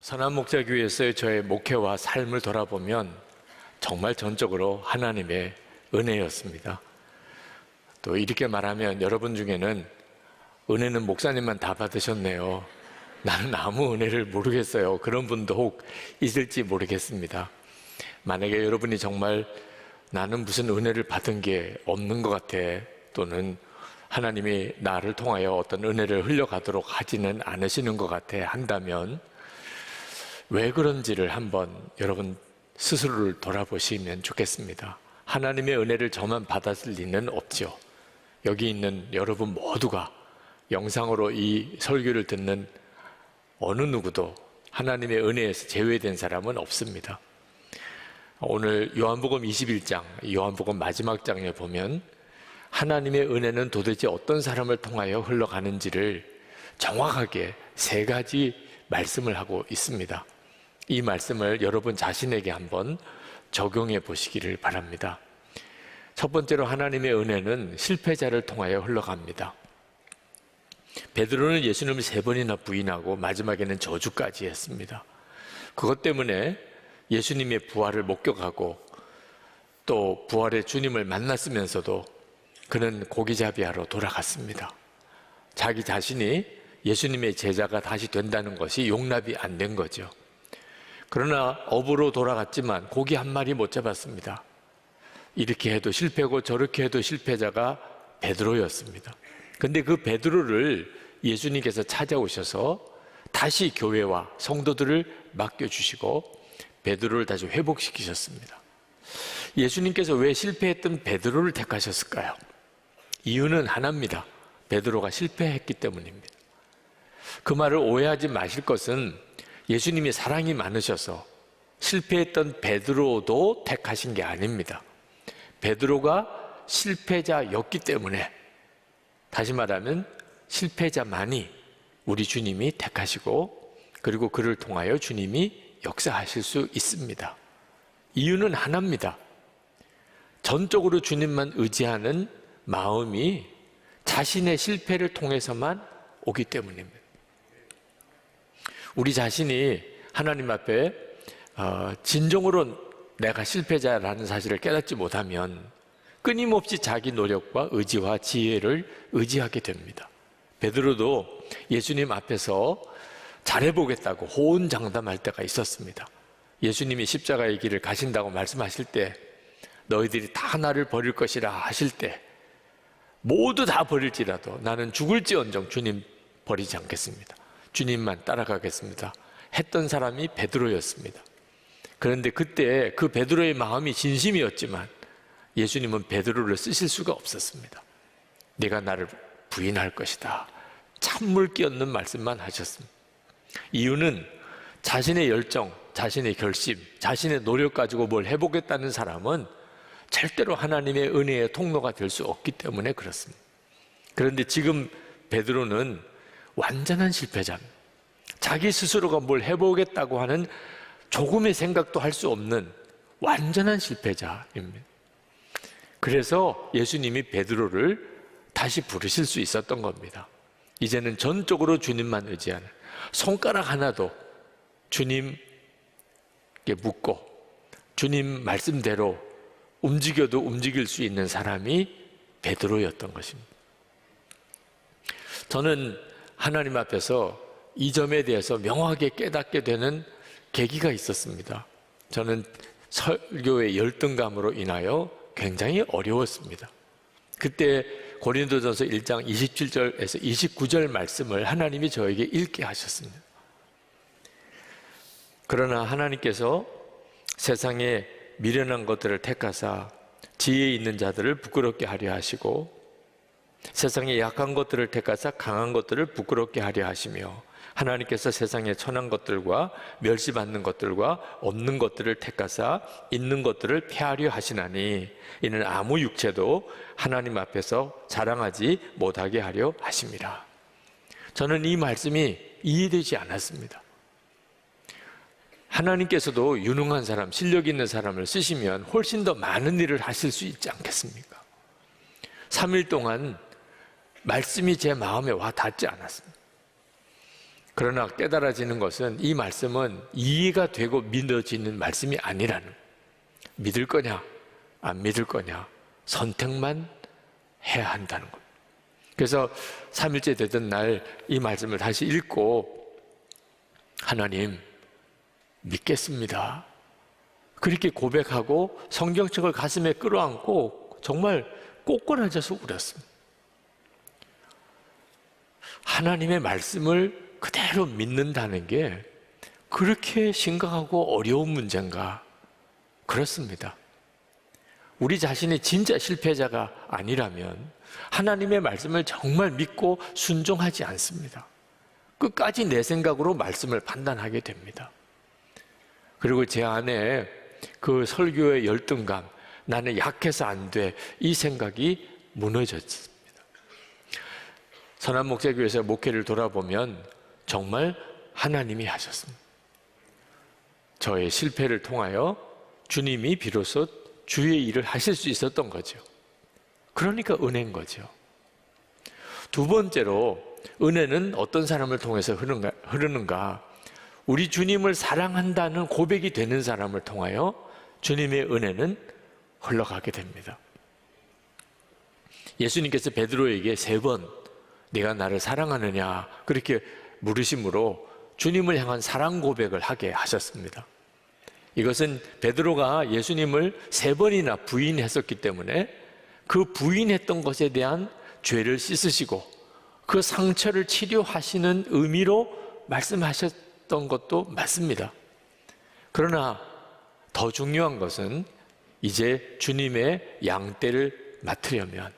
선한목자교회에서의 저의 목회와 삶을 돌아보면 정말 전적으로 하나님의 은혜였습니다. 또 이렇게 말하면 여러분 중에는 은혜는 목사님만 다 받으셨네요. 나는 아무 은혜를 모르겠어요. 그런 분도 혹 있을지 모르겠습니다. 만약에 여러분이 정말 나는 무슨 은혜를 받은 게 없는 것 같아, 또는 하나님이 나를 통하여 어떤 은혜를 흘려가도록 하지는 않으시는 것 같아 한다면 왜 그런지를 한번 여러분 스스로를 돌아보시면 좋겠습니다. 하나님의 은혜를 저만 받았을 리는 없죠. 여기 있는 여러분 모두가 영상으로 이 설교를 듣는 어느 누구도 하나님의 은혜에서 제외된 사람은 없습니다. 오늘 요한복음 21장, 요한복음 마지막 장에 보면 하나님의 은혜는 도대체 어떤 사람을 통하여 흘러가는지를 정확하게 세 가지 말씀을 하고 있습니다. 이 말씀을 여러분 자신에게 한번 적용해 보시기를 바랍니다. 첫 번째로 하나님의 은혜는 실패자를 통하여 흘러갑니다. 베드로는 예수님을 3번이나 부인하고 마지막에는 저주까지 했습니다. 그것 때문에 예수님의 부활을 목격하고 또 부활의 주님을 만났으면서도 그는 고기잡이하러 돌아갔습니다. 자기 자신이 예수님의 제자가 다시 된다는 것이 용납이 안 된 거죠. 그러나 업으로 돌아갔지만 고기 한 마리 못 잡았습니다. 이렇게 해도 실패고 저렇게 해도 실패자가 베드로였습니다. 그런데 그 베드로를 예수님께서 찾아오셔서 다시 교회와 성도들을 맡겨주시고 베드로를 다시 회복시키셨습니다. 예수님께서 왜 실패했던 베드로를 택하셨을까요? 이유는 하나입니다. 베드로가 실패했기 때문입니다. 그 말을 오해하지 마실 것은 예수님이 사랑이 많으셔서 실패했던 베드로도 택하신 게 아닙니다. 베드로가 실패자였기 때문에, 다시 말하면 실패자만이 우리 주님이 택하시고 그리고 그를 통하여 주님이 역사하실 수 있습니다. 이유는 하나입니다. 전적으로 주님만 의지하는 마음이 자신의 실패를 통해서만 오기 때문입니다. 우리 자신이 하나님 앞에 진정으로 내가 실패자라는 사실을 깨닫지 못하면 끊임없이 자기 노력과 의지와 지혜를 의지하게 됩니다. 베드로도 예수님 앞에서 잘해보겠다고 호언장담할 때가 있었습니다. 예수님이 십자가의 길을 가신다고 말씀하실 때 너희들이 다 나를 버릴 것이라 하실 때 모두 다 버릴지라도 나는 죽을지언정 주님 버리지 않겠습니다. 주님만 따라가겠습니다 했던 사람이 베드로였습니다. 그런데 그때 그 베드로의 마음이 진심이었지만 예수님은 베드로를 쓰실 수가 없었습니다. 네가 나를 부인할 것이다, 찬물 끼얹는 말씀만 하셨습니다. 이유는 자신의 열정, 자신의 결심, 자신의 노력 가지고 뭘 해보겠다는 사람은 절대로 하나님의 은혜의 통로가 될 수 없기 때문에 그렇습니다. 그런데 지금 베드로는 완전한 실패자입니다. 자기 스스로가 뭘 해보겠다고 하는 조금의 생각도 할 수 없는 완전한 실패자입니다. 그래서 예수님이 베드로를 다시 부르실 수 있었던 겁니다. 이제는 전적으로 주님만 의지하는, 손가락 하나도 주님께 묻고 주님 말씀대로 움직여도 움직일 수 있는 사람이 베드로였던 것입니다. 저는 하나님 앞에서 이 점에 대해서 명확하게 깨닫게 되는 계기가 있었습니다. 저는 설교의 열등감으로 인하여 굉장히 어려웠습니다. 그때 고린도전서 1장 27절에서 29절 말씀을 하나님이 저에게 읽게 하셨습니다. 그러나 하나님께서 세상에 미련한 것들을 택하사 지혜 있는 자들을 부끄럽게 하려 하시고 세상에 약한 것들을 택하사 강한 것들을 부끄럽게 하려 하시며 하나님께서 세상에 천한 것들과 멸시받는 것들과 없는 것들을 택하사 있는 것들을 폐하려 하시나니 이는 아무 육체도 하나님 앞에서 자랑하지 못하게 하려 하심이라. 저는 이 말씀이 이해되지 않았습니다. 하나님께서도 유능한 사람, 실력 있는 사람을 쓰시면 훨씬 더 많은 일을 하실 수 있지 않겠습니까? 3일 동안 말씀이 제 마음에 와 닿지 않았습니다. 그러나 깨달아지는 것은 이 말씀은 이해가 되고 믿어지는 말씀이 아니라는, 믿을 거냐 안 믿을 거냐 선택만 해야 한다는 것. 그래서 3일째 되던 날 이 말씀을 다시 읽고 하나님 믿겠습니다, 그렇게 고백하고 성경책을 가슴에 끌어안고 정말 꼬꾸라져서 울었습니다. 하나님의 말씀을 그대로 믿는다는 게 그렇게 심각하고 어려운 문제인가? 그렇습니다. 우리 자신이 진짜 실패자가 아니라면 하나님의 말씀을 정말 믿고 순종하지 않습니다. 끝까지 내 생각으로 말씀을 판단하게 됩니다. 그리고 제 안에 그 설교의 열등감, 나는 약해서 안 돼, 이 생각이 무너졌습니다. 선한목자교회에서 목회를 돌아보면 정말 하나님이 하셨습니다. 저의 실패를 통하여 주님이 비로소 주의 일을 하실 수 있었던 거죠. 그러니까 은혜인 거죠. 두 번째로 은혜는 어떤 사람을 통해서 흐르는가? 우리 주님을 사랑한다는 고백이 되는 사람을 통하여 주님의 은혜는 흘러가게 됩니다. 예수님께서 베드로에게 3번 네가 나를 사랑하느냐 그렇게 물으심으로 주님을 향한 사랑 고백을 하게 하셨습니다. 이것은 베드로가 예수님을 3번이나 부인했었기 때문에 그 부인했던 것에 대한 죄를 씻으시고 그 상처를 치료하시는 의미로 말씀하셨던 것도 맞습니다. 그러나 더 중요한 것은 이제 주님의 양떼를 맡으려면,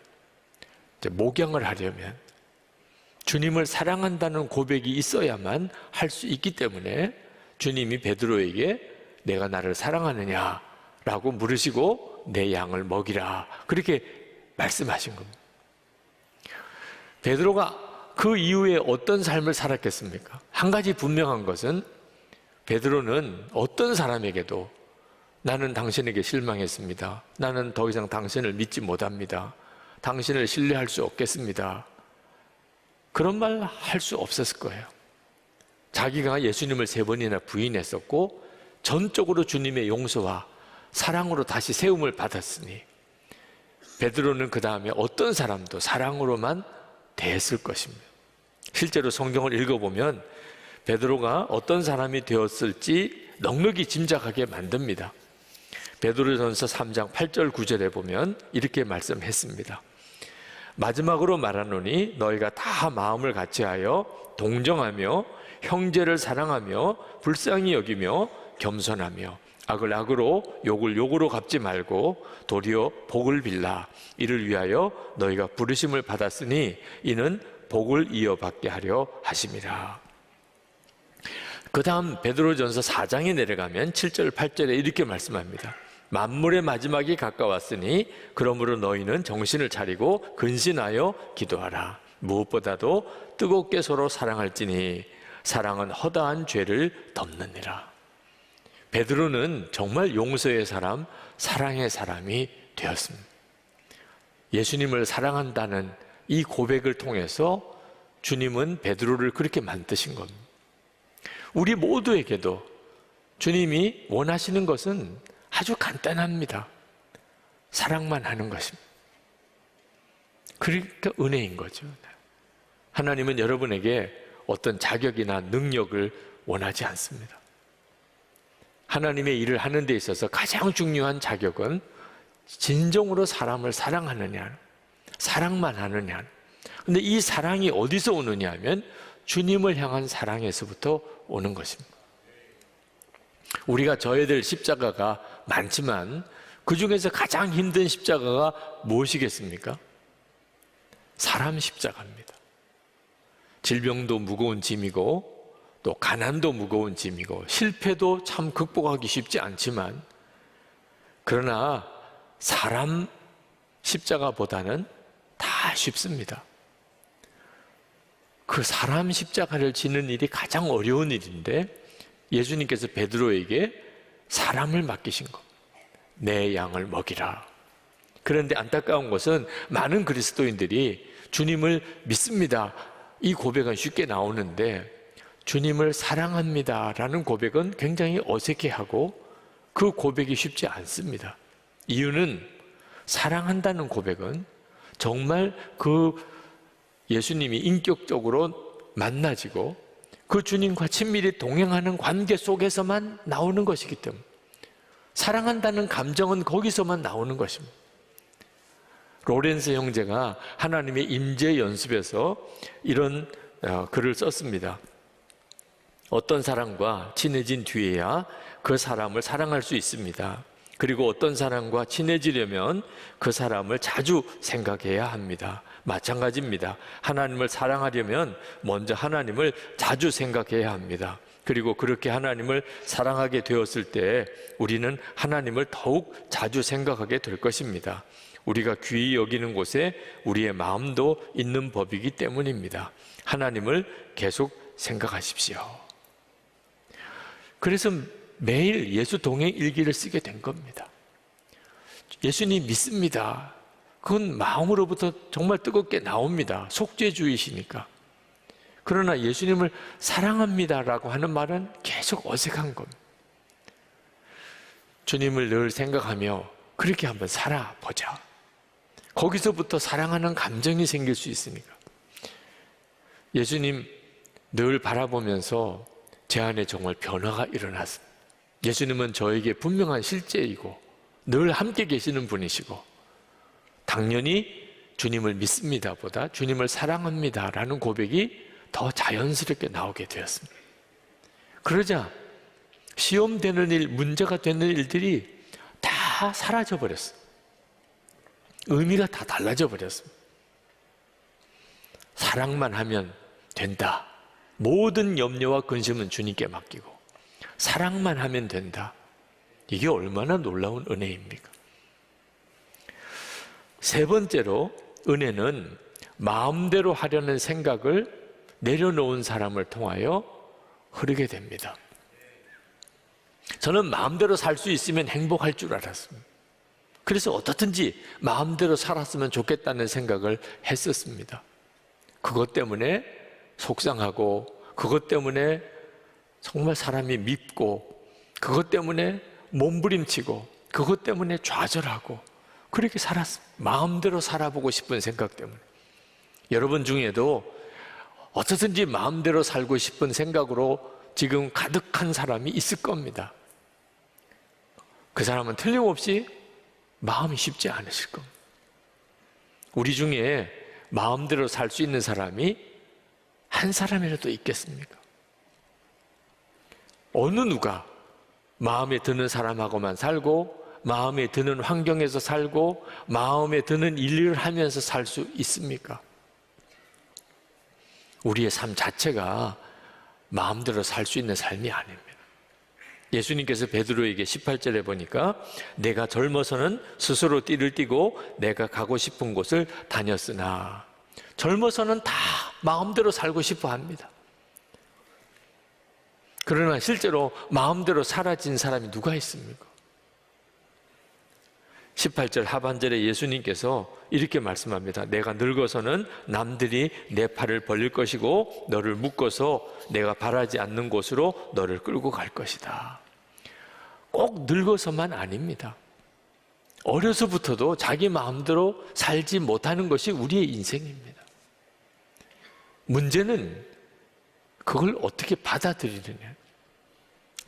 이제 목양을 하려면 주님을 사랑한다는 고백이 있어야만 할 수 있기 때문에 주님이 베드로에게 내가 나를 사랑하느냐 라고 물으시고 내 양을 먹이라 그렇게 말씀하신 겁니다. 베드로가 그 이후에 어떤 삶을 살았겠습니까? 한 가지 분명한 것은 베드로는 어떤 사람에게도 나는 당신에게 실망했습니다, 나는 더 이상 당신을 믿지 못합니다, 당신을 신뢰할 수 없겠습니다, 그런 말 할 수 없었을 거예요. 자기가 예수님을 3번이나 부인했었고 전적으로 주님의 용서와 사랑으로 다시 세움을 받았으니 베드로는 그 다음에 어떤 사람도 사랑으로만 대했을 것입니다. 실제로 성경을 읽어보면 베드로가 어떤 사람이 되었을지 넉넉히 짐작하게 만듭니다. 베드로전서 3장 8절 9절에 보면 이렇게 말씀했습니다. 마지막으로 말하노니 너희가 다 마음을 같이하여 동정하며 형제를 사랑하며 불쌍히 여기며 겸손하며 악을 악으로 욕을 욕으로 갚지 말고 도리어 복을 빌라. 이를 위하여 너희가 부르심을 받았으니 이는 복을 이어받게 하려 하심이라. 그 다음 베드로전서 4장에 내려가면 7절 8절에 이렇게 말씀합니다. 만물의 마지막이 가까웠으니 그러므로 너희는 정신을 차리고 근신하여 기도하라. 무엇보다도 뜨겁게 서로 사랑할지니 사랑은 허다한 죄를 덮느니라. 베드로는 정말 용서의 사람, 사랑의 사람이 되었습니다. 예수님을 사랑한다는 이 고백을 통해서 주님은 베드로를 그렇게 만드신 겁니다. 우리 모두에게도 주님이 원하시는 것은 아주 간단합니다. 사랑만 하는 것입니다. 그러니까 은혜인 거죠. 하나님은 여러분에게 어떤 자격이나 능력을 원하지 않습니다. 하나님의 일을 하는 데 있어서 가장 중요한 자격은 진정으로 사람을 사랑하느냐, 사랑만 하느냐. 근데 이 사랑이 어디서 오느냐 하면 주님을 향한 사랑에서부터 오는 것입니다. 우리가 져야 될 십자가가 많지만 그 중에서 가장 힘든 십자가가 무엇이겠습니까? 사람 십자가입니다. 질병도 무거운 짐이고 또 가난도 무거운 짐이고 실패도 참 극복하기 쉽지 않지만 그러나 사람 십자가보다는 다 쉽습니다. 그 사람 십자가를 지는 일이 가장 어려운 일인데 예수님께서 베드로에게 사람을 맡기신 것, 내 양을 먹이라. 그런데 안타까운 것은 많은 그리스도인들이 주님을 믿습니다, 이 고백은 쉽게 나오는데 주님을 사랑합니다라는 고백은 굉장히 어색해하고 그 고백이 쉽지 않습니다. 이유는 사랑한다는 고백은 정말 그 예수님이 인격적으로 만나지고 그 주님과 친밀히 동행하는 관계 속에서만 나오는 것이기 때문에 사랑한다는 감정은 거기서만 나오는 것입니다. 로렌스 형제가 하나님의 임재 연습에서 이런 글을 썼습니다. 어떤 사람과 친해진 뒤에야 그 사람을 사랑할 수 있습니다. 그리고 어떤 사람과 친해지려면 그 사람을 자주 생각해야 합니다. 마찬가지입니다. 하나님을 사랑하려면 먼저 하나님을 자주 생각해야 합니다. 그리고 그렇게 하나님을 사랑하게 되었을 때 우리는 하나님을 더욱 자주 생각하게 될 것입니다. 우리가 귀히 여기는 곳에 우리의 마음도 있는 법이기 때문입니다. 하나님을 계속 생각하십시오. 그래서 매일 예수 동행 일기를 쓰게 된 겁니다. 예수님 믿습니다. 그건 마음으로부터 정말 뜨겁게 나옵니다. 속죄주의시니까. 그러나 예수님을 사랑합니다라고 하는 말은 계속 어색한 겁니다. 주님을 늘 생각하며 그렇게 한번 살아보자. 거기서부터 사랑하는 감정이 생길 수 있으니까. 예수님 늘 바라보면서 제 안에 정말 변화가 일어났습니다. 예수님은 저에게 분명한 실제이고 늘 함께 계시는 분이시고 당연히 주님을 믿습니다 보다 주님을 사랑합니다 라는 고백이 더 자연스럽게 나오게 되었습니다. 그러자 시험되는 일, 문제가 되는 일들이 다 사라져 버렸어요. 의미가 다 달라져 버렸습니다. 사랑만 하면 된다. 모든 염려와 근심은 주님께 맡기고 사랑만 하면 된다. 이게 얼마나 놀라운 은혜입니까? 세 번째로 은혜는 마음대로 하려는 생각을 내려놓은 사람을 통하여 흐르게 됩니다. 저는 마음대로 살 수 있으면 행복할 줄 알았습니다. 그래서 어떻든지 마음대로 살았으면 좋겠다는 생각을 했었습니다. 그것 때문에 속상하고 그것 때문에 정말 사람이 밉고 그것 때문에 몸부림치고 그것 때문에 좌절하고 그렇게 살았습니다. 마음대로 살아보고 싶은 생각 때문에. 여러분 중에도 어떻든지 마음대로 살고 싶은 생각으로 지금 가득한 사람이 있을 겁니다. 그 사람은 틀림없이 마음이 쉽지 않으실 겁니다. 우리 중에 마음대로 살 수 있는 사람이 한 사람이라도 있겠습니까? 어느 누가 마음에 드는 사람하고만 살고 마음에 드는 환경에서 살고 마음에 드는 일을 하면서 살 수 있습니까? 우리의 삶 자체가 마음대로 살 수 있는 삶이 아닙니다. 예수님께서 베드로에게 18절에 보니까 내가 젊어서는 스스로 띠를 띠고 내가 가고 싶은 곳을 다녔으나 젊어서는 다 마음대로 살고 싶어 합니다. 그러나 실제로 마음대로 사라진 사람이 누가 있습니까? 18절 하반절에 예수님께서 이렇게 말씀합니다. 내가 늙어서는 남들이 내 팔을 벌릴 것이고 너를 묶어서 내가 바라지 않는 곳으로 너를 끌고 갈 것이다. 꼭 늙어서만 아닙니다. 어려서부터도 자기 마음대로 살지 못하는 것이 우리의 인생입니다. 문제는 그걸 어떻게 받아들이느냐.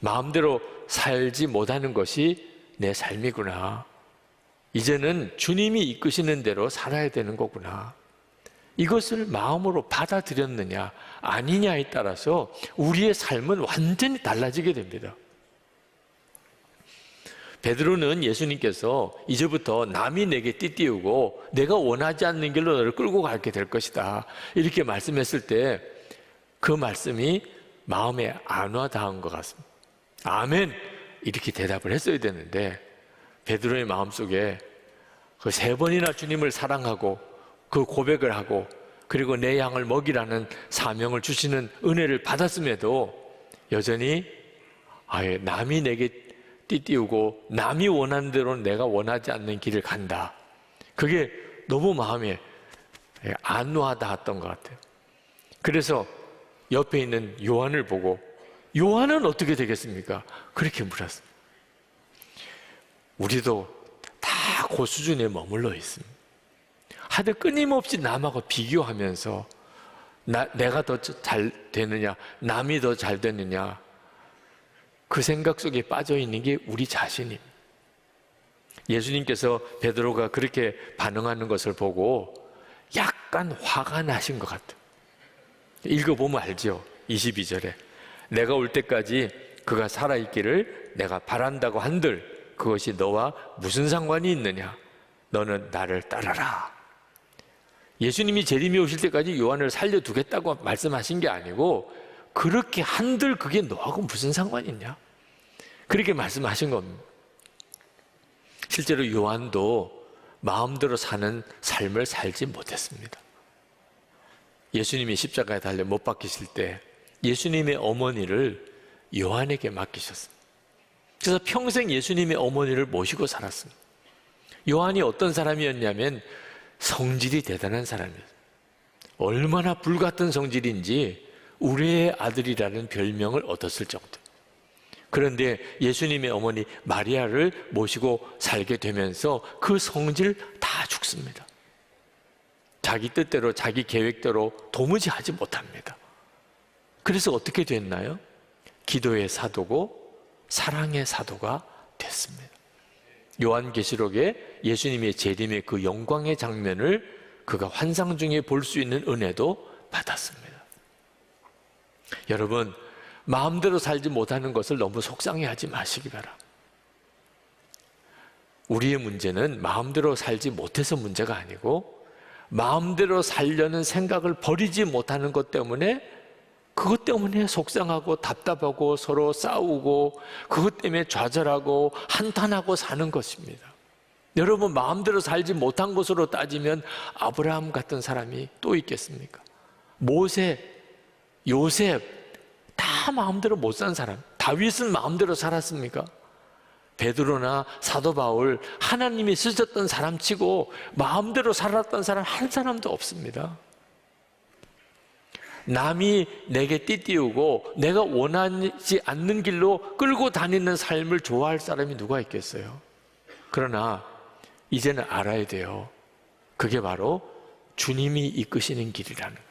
마음대로 살지 못하는 것이 내 삶이구나. 이제는 주님이 이끄시는 대로 살아야 되는 거구나. 이것을 마음으로 받아들였느냐 아니냐에 따라서 우리의 삶은 완전히 달라지게 됩니다. 베드로는 예수님께서 이제부터 남이 내게 띠띠우고 내가 원하지 않는 길로 너를 끌고 가게 될 것이다 이렇게 말씀했을 때 그 말씀이 마음에 안 와닿은 것 같습니다. 아멘 이렇게 대답을 했어야 되는데 베드로의 마음속에 그 3번이나 주님을 사랑하고 그 고백을 하고 그리고 내 양을 먹이라는 사명을 주시는 은혜를 받았음에도 여전히 남이 내게 띠띠우고 남이 원하는 대로 내가 원하지 않는 길을 간다. 그게 너무 마음에 안 와닿았던 것 같아요. 그래서 옆에 있는 요한을 보고 요한은 어떻게 되겠습니까? 그렇게 물었습니다. 우리도 다 그 수준에 머물러 있습니다. 하도 끊임없이 남하고 비교하면서 내가 더 잘 되느냐, 남이 더 잘 되느냐, 그 생각 속에 빠져 있는 게 우리 자신입니다. 예수님께서 베드로가 그렇게 반응하는 것을 보고 약간 화가 나신 것 같아요. 읽어보면 알죠. 22절에 내가 올 때까지 그가 살아있기를 내가 바란다고 한들 그것이 너와 무슨 상관이 있느냐? 너는 나를 따라라. 예수님이 재림이 오실 때까지 요한을 살려두겠다고 말씀하신 게 아니고 그렇게 한들 그게 너하고 무슨 상관이 있냐? 그렇게 말씀하신 겁니다. 실제로 요한도 마음대로 사는 삶을 살지 못했습니다. 예수님이 십자가에 달려 못 박히실 때 예수님의 어머니를 요한에게 맡기셨습니다. 그래서 평생 예수님의 어머니를 모시고 살았습니다. 요한이 어떤 사람이었냐면 성질이 대단한 사람이었어요. 얼마나 불같은 성질인지 우리의 아들이라는 별명을 얻었을 정도. 그런데 예수님의 어머니 마리아를 모시고 살게 되면서 그 성질 다 죽습니다. 자기 뜻대로 자기 계획대로 도무지 하지 못합니다. 그래서 어떻게 됐나요? 기도의 사도고 사랑의 사도가 됐습니다. 요한계시록에 예수님의 재림의 그 영광의 장면을 그가 환상 중에 볼 수 있는 은혜도 받았습니다. 여러분, 마음대로 살지 못하는 것을 너무 속상해하지 마시기 바랍니다. 우리의 문제는 마음대로 살지 못해서 문제가 아니고 마음대로 살려는 생각을 버리지 못하는 것 때문에 그것 때문에 속상하고 답답하고 서로 싸우고 그것 때문에 좌절하고 한탄하고 사는 것입니다. 여러분, 마음대로 살지 못한 것으로 따지면 아브라함 같은 사람이 또 있겠습니까? 모세, 요셉 다 마음대로 못 산 사람. 다윗은 마음대로 살았습니까? 베드로나 사도 바울 하나님이 쓰셨던 사람 치고 마음대로 살았던 사람 한 사람도 없습니다. 남이 내게 띠띠우고 내가 원하지 않는 길로 끌고 다니는 삶을 좋아할 사람이 누가 있겠어요? 그러나 이제는 알아야 돼요. 그게 바로 주님이 이끄시는 길이라는 거예요.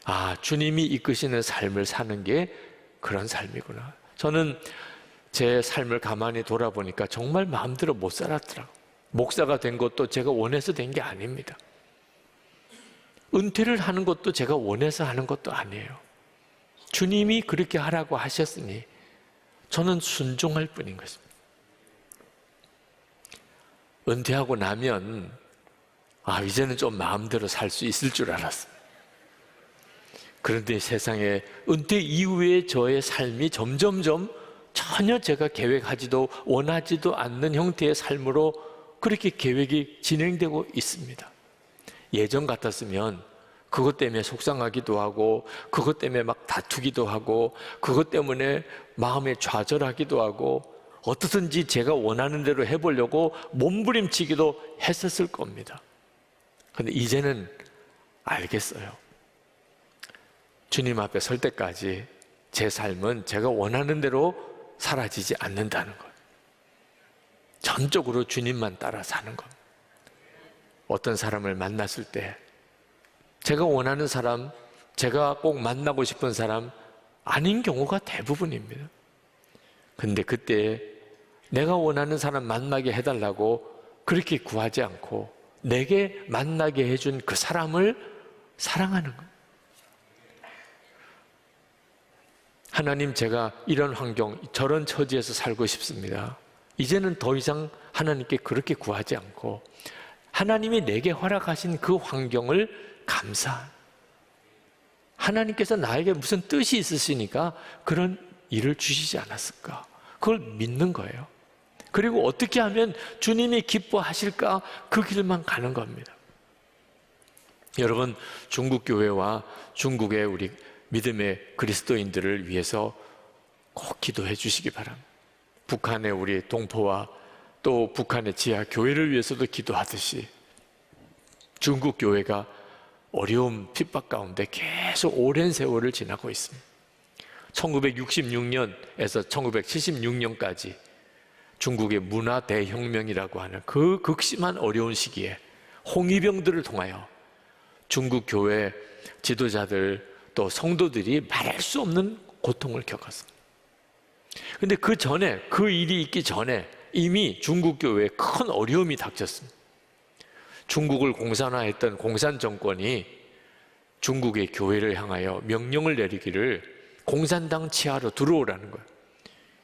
아, 주님이 이끄시는 삶을 사는 게 그런 삶이구나. 저는 제 삶을 가만히 돌아보니까 정말 마음대로 못 살았더라고요. 목사가 된 것도 제가 원해서 된 게 아닙니다. 은퇴를 하는 것도 제가 원해서 하는 것도 아니에요. 주님이 그렇게 하라고 하셨으니 저는 순종할 뿐인 것입니다. 은퇴하고 나면 이제는 좀 마음대로 살 수 있을 줄 알았습니다. 그런데 세상에 은퇴 이후에 저의 삶이 점점점 전혀 제가 계획하지도 원하지도 않는 형태의 삶으로 그렇게 계획이 진행되고 있습니다. 예전 같았으면 그것 때문에 속상하기도 하고 그것 때문에 막 다투기도 하고 그것 때문에 마음에 좌절하기도 하고 어떻든지 제가 원하는 대로 해보려고 몸부림치기도 했었을 겁니다. 그런데 이제는 알겠어요. 주님 앞에 설 때까지 제 삶은 제가 원하는 대로 사라지지 않는다는 것. 전적으로 주님만 따라 사는 것. 어떤 사람을 만났을 때 제가 원하는 사람, 제가 꼭 만나고 싶은 사람 아닌 경우가 대부분입니다. 근데 그때 내가 원하는 사람 만나게 해달라고 그렇게 구하지 않고 내게 만나게 해준 그 사람을 사랑하는 것. 하나님, 제가 이런 환경, 저런 처지에서 살고 싶습니다. 이제는 더 이상 하나님께 그렇게 구하지 않고 하나님이 내게 허락하신 그 환경을 감사한, 하나님께서 나에게 무슨 뜻이 있으시니까 그런 일을 주시지 않았을까? 그걸 믿는 거예요. 그리고 어떻게 하면 주님이 기뻐하실까? 그 길만 가는 겁니다. 여러분, 중국 교회와 중국의 우리 믿음의 그리스도인들을 위해서 꼭 기도해 주시기 바랍니다. 북한의 우리 동포와 또 북한의 지하 교회를 위해서도 기도하듯이 중국 교회가 어려움 핍박 가운데 계속 오랜 세월을 지나고 있습니다. 1966년에서 1976년까지 중국의 문화 대혁명이라고 하는 그 극심한 어려운 시기에 홍위병들을 통하여 중국 교회 지도자들 또 성도들이 말할 수 없는 고통을 겪었습니다. 그런데 그 전에, 그 일이 있기 전에 이미 중국 교회에 큰 어려움이 닥쳤습니다. 중국을 공산화했던 공산 정권이 중국의 교회를 향하여 명령을 내리기를 공산당 치하로 들어오라는 거예요.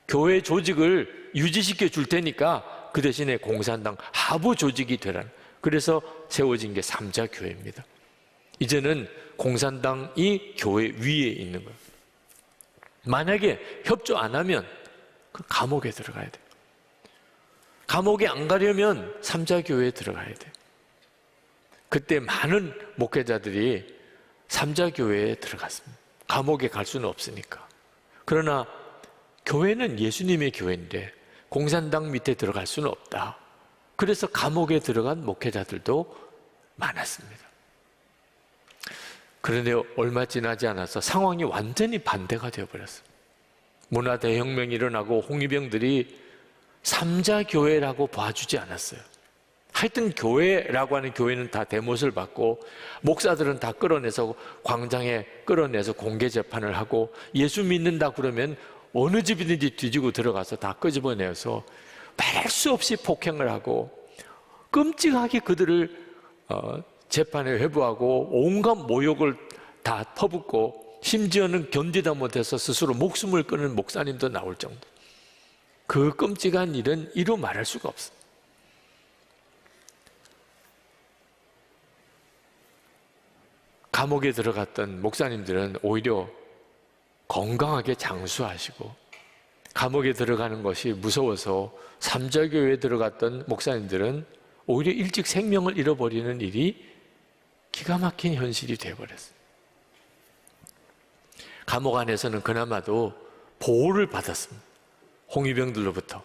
교회 조직을 유지시켜 줄 테니까 그 대신에 공산당 하부 조직이 되라는, 그래서 세워진 게 삼자교회입니다. 이제는 공산당이 교회 위에 있는 거예요. 만약에 협조 안 하면 그 감옥에 들어가야 돼요. 감옥에 안 가려면 삼자교회에 들어가야 돼요. 그때 많은 목회자들이 삼자교회에 들어갔습니다. 감옥에 갈 수는 없으니까. 그러나 교회는 예수님의 교회인데 공산당 밑에 들어갈 수는 없다. 그래서 감옥에 들어간 목회자들도 많았습니다. 그런데 얼마 지나지 않아서 상황이 완전히 반대가 되어버렸어요. 문화 대혁명이 일어나고 홍위병들이 삼자교회라고 봐주지 않았어요. 하여튼 교회라고 하는 교회는 다 대못을 받고 목사들은 다 끌어내서 광장에 끌어내서 공개 재판을 하고 예수 믿는다 그러면 어느 집이든지 뒤지고 들어가서 다 끄집어내서 말할 수 없이 폭행을 하고 끔찍하게 그들을 재판에 회부하고 온갖 모욕을 다 퍼붓고 심지어는 견디다 못해서 스스로 목숨을 끊은 목사님도 나올 정도. 그 끔찍한 일은 이루 말할 수가 없어요. 감옥에 들어갔던 목사님들은 오히려 건강하게 장수하시고, 감옥에 들어가는 것이 무서워서 삼자교회에 들어갔던 목사님들은 오히려 일찍 생명을 잃어버리는 일이 기가 막힌 현실이 되어버렸어요. 감옥 안에서는 그나마도 보호를 받았습니다. 홍위병들로부터.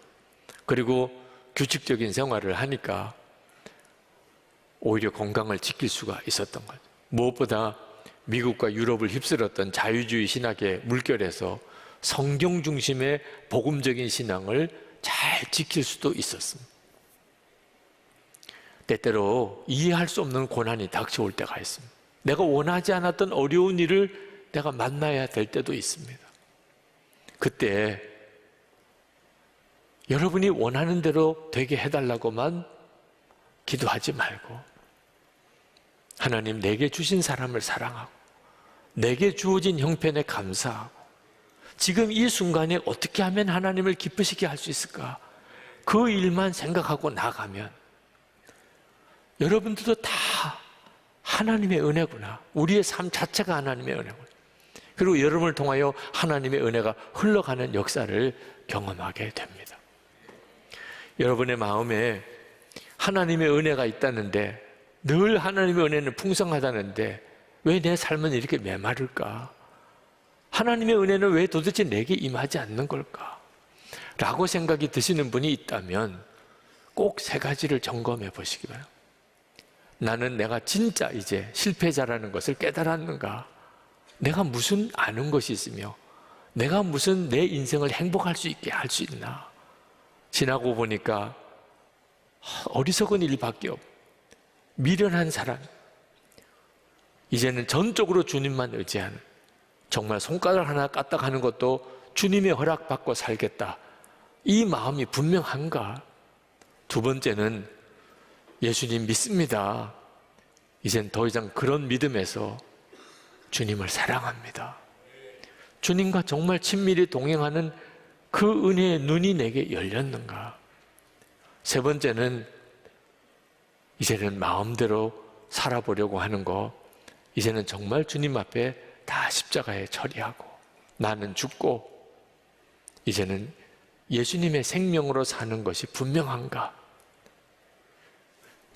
그리고 규칙적인 생활을 하니까 오히려 건강을 지킬 수가 있었던 거죠. 무엇보다 미국과 유럽을 휩쓸었던 자유주의 신학의 물결에서 성경 중심의 복음적인 신앙을 잘 지킬 수도 있었습니다. 때때로 이해할 수 없는 고난이 닥쳐올 때가 있습니다. 내가 원하지 않았던 어려운 일을 내가 만나야 될 때도 있습니다. 그때 여러분이 원하는 대로 되게 해달라고만 기도하지 말고, 하나님 내게 주신 사람을 사랑하고 내게 주어진 형편에 감사하고 지금 이 순간에 어떻게 하면 하나님을 기쁘시게 할 수 있을까, 그 일만 생각하고 나가면 여러분들도 다 하나님의 은혜구나, 우리의 삶 자체가 하나님의 은혜구나, 그리고 여러분을 통하여 하나님의 은혜가 흘러가는 역사를 경험하게 됩니다. 여러분의 마음에 하나님의 은혜가 있다는데, 늘 하나님의 은혜는 풍성하다는데 왜 내 삶은 이렇게 메마를까? 하나님의 은혜는 왜 도대체 내게 임하지 않는 걸까? 라고 생각이 드시는 분이 있다면 꼭 세 가지를 점검해 보시기 바랍니다. 나는 내가 진짜 이제 실패자라는 것을 깨달았는가? 내가 무슨 아는 것이 있으며 내가 무슨 내 인생을 행복할 수 있게 할 수 있나? 지나고 보니까 어리석은 일밖에 없고 미련한 사람, 이제는 전적으로 주님만 의지하는, 정말 손가락 하나 까딱하는 것도 주님의 허락받고 살겠다, 이 마음이 분명한가? 두 번째는 예수님 믿습니다. 이젠 더 이상 그런 믿음에서 주님을 사랑합니다. 주님과 정말 친밀히 동행하는 그 은혜의 눈이 내게 열렸는가? 세 번째는 이제는 마음대로 살아보려고 하는 거, 이제는 정말 주님 앞에 다 십자가에 처리하고 나는 죽고 이제는 예수님의 생명으로 사는 것이 분명한가?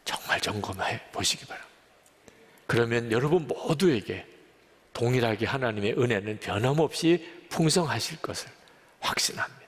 정말 점검해 보시기 바랍니다. 그러면 여러분 모두에게 동일하게 하나님의 은혜는 변함없이 풍성하실 것을 확신합니다.